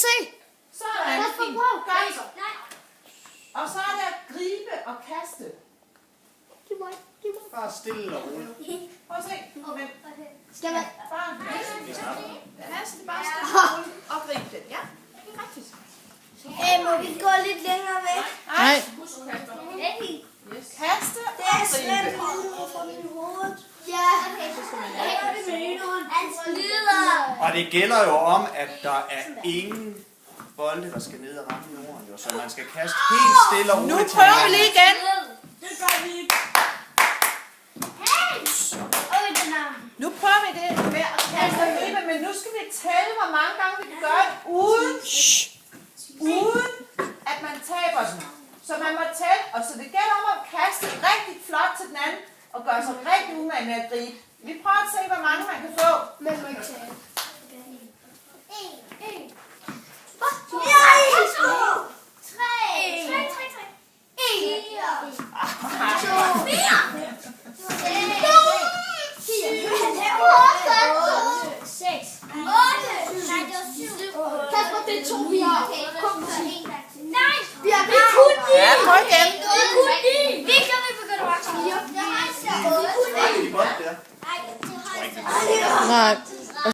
se. Sådan. Godt. Og så er der gribe og kaste. Bare stille og roligt. Prøv at se. Men Skal man? bare kaste, bare stille og roligt og gribe den. Ja, faktisk. Må vi gå lidt længere væk? Nej. Husk Kasper. Yes. Kaste Det er og slemt gribe. for min hoved. Ja. Han slider. Og det gælder jo om, at der er ingen bolde, der skal ned og ramme jorden. Jo. Så man skal kaste helt stille og roligt. Nu til prøver vi hinanden. lige igen. Det gør vi ikke. Hey! Øj, den er. Nu prøver vi det med at kaste og gribe, men nu skal vi tælle, hvor mange gange vi kan gøre det, uden at man taber den. Så man må tælle, og så det gælder om at kaste rigtig flot til den anden, og gøre sig rigtig umage med at gribe. Vi prøver at se, hvor mange man kan få. Men må ikke tælle. 1, 2, 3, 4, 5, 6, 8, 9, 10. Nej, vi har kun 9. Ja, prøv igen. Victor, vi begynder at 4. De bold der. Nej.